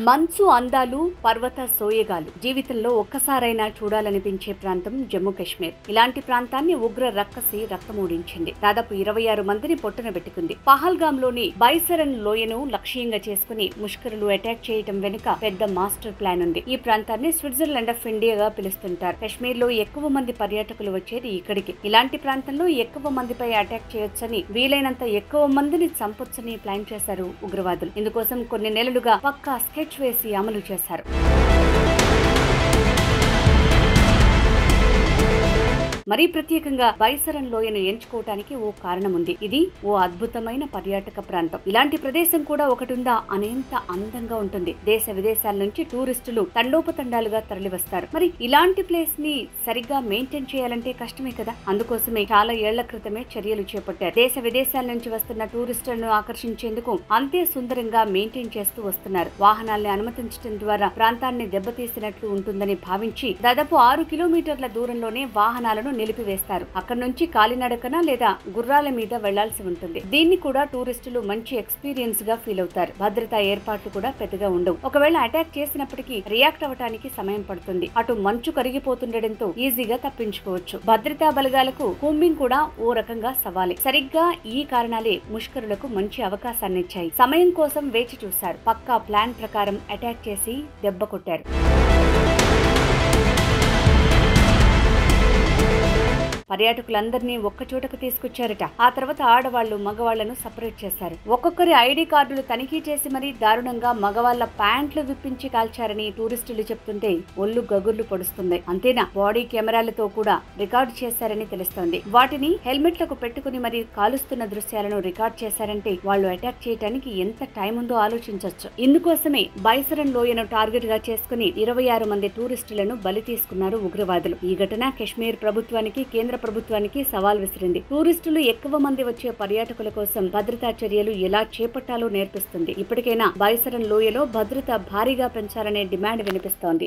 మంచు అందాలు, పర్వత సోయగాలు జీవితంలో ఒక్కసారైనా చూడాలనిపించే ప్రాంతం జమ్మూ కాశ్మీర్. ఇలాంటి ప్రాంతాన్ని ఉగ్ర రక్కసి రక్తమూడించింది. దాదాపు 26 మందిని పొట్టున పెట్టుకుంది. పహల్గామ్లోని బైసరన్ లోయను లక్ష్యంగా చేసుకుని ముష్కరులు అటాక్ చేయటం వెనుక పెద్ద మాస్టర్ ప్లాన్ ఉంది. ఈ ప్రాంతాన్ని స్విట్జర్లాండ్ ఆఫ్ ఇండియాగా పిలుస్తుంటారు. కాశ్మీర్ లో ఎక్కువ మంది పర్యాటకులు వచ్చేది ఇక్కడికి. ఇలాంటి ప్రాంతంలో ఎక్కువ మందిపై అటాక్ చేయొచ్చని, వీలైనంత ఎక్కువ మందిని చంపొచ్చని ప్లాన్ చేశారు ఉగ్రవాదులు. ఇందుకోసం కొన్ని నెలలుగా పక్కా స్కెచ్ వేసి అమలు చేశారు. మరీ ప్రత్యేకంగా బైసరన్ లోయను ఎంచుకోవటానికి ఓ కారణం ఉంది. ఇది ఓ అద్భుతమైన పర్యాటక ప్రాంతం. ఇలాంటి ప్రదేశం కూడా ఒకటుందా అనేంత అందంగా ఉంటుంది. దేశ విదేశాల నుంచి టూరిస్టులు తండోపతండాలుగా తరలివస్తారు. మరి ఇలాంటి ప్లేస్ ని సరిగ్గా మెయింటైన్ చేయాలంటే కష్టమే కదా. అందుకోసమే చాలా ఏళ్ల క్రితమే చర్యలు చేపట్టారు. దేశ విదేశాల నుంచి వస్తున్న టూరిస్టులను ఆకర్షించేందుకు అంతే సుందరంగా మెయింటైన్ చేస్తూ వస్తున్నారు. వాహనాల్ని అనుమతించడం ద్వారా ప్రాంతాన్ని దెబ్బతీసినట్లు ఉంటుందని భావించి దాదాపు 6 కిలోమీటర్ల దూరంలోనే వాహనాలను నిలిపివేస్తారు. అక్కడ నుంచి కాలినడకన లేదా గుర్రాల మీద వెళ్లాల్సి ఉంటుంది. దీన్ని కూడా టూరిస్టులు మంచి ఎక్స్పీరియన్స్ గా ఫీల్ అవుతారు. భద్రతా ఏర్పాట్లు కూడా పెద్దగా ఉండవు. ఒకవేళ అటాక్ చేసినప్పటికీ రియాక్ట్ అవ్వడానికి సమయం పడుతుంది. అటు మంచు కరిగిపోతుండటంతో ఈజీగా తప్పించుకోవచ్చు. భద్రతా బలగాలకు కూంబింగ్ కూడా ఓ రకంగా సవాలే. సరిగ్గా ఈ కారణాలే ముష్కరులకు మంచి అవకాశాన్నిచ్చాయి. సమయం కోసం వేచి చూశారు. పక్కా ప్లాన్ ప్రకారం అటాక్ చేసి దెబ్బ కొట్టారు. పర్యాటకులందరినీ ఒక్క చోటకు తీసుకొచ్చారట. ఆ తర్వాత ఆడవాళ్లు, మగవాళ్లను సపరేట్ చేశారు. ఒక్కొక్కరి ఐడి కార్డులు తనిఖీ చేసి మరీ దారుణంగా మగవాళ్ల ప్యాంట్లు విప్పించి కాల్చారని టూరిస్టులు చెప్తుంటే ఒళ్ళు గగుర్లు పొడుస్తుంది. అంతేనా, బాడీ కెమెరాలతో కూడా రికార్డు చేశారని తెలుస్తోంది. వాటిని హెల్మెట్లకు పెట్టుకుని మరీ కాలుస్తున్న దృశ్యాలను రికార్డ్ చేశారంటే వాళ్ళు అటాక్ చేయడానికి ఎంత టైం ఉందో ఆలోచించవచ్చు. ఇందుకోసమే బైసరన్ లోయను టార్గెట్ గా చేసుకుని 26 మంది టూరిస్టులను బలి తీసుకున్నారు ఉగ్రవాదులు. ఈ ఘటన కాశ్మీర్ ప్రభుత్వానికి, కేంద్ర ప్రభుత్వానికి సవాల్ విసిరింది. టూరిస్టులు ఎక్కువ మంది వచ్చే పర్యాటకుల కోసం భద్రతా చర్యలు ఎలా చేపట్టాలో నేర్పిస్తుంది. ఇప్పటికైనా బైసరన్ లోయలో భద్రత భారీగా పెంచాలనే డిమాండ్ వినిపిస్తోంది.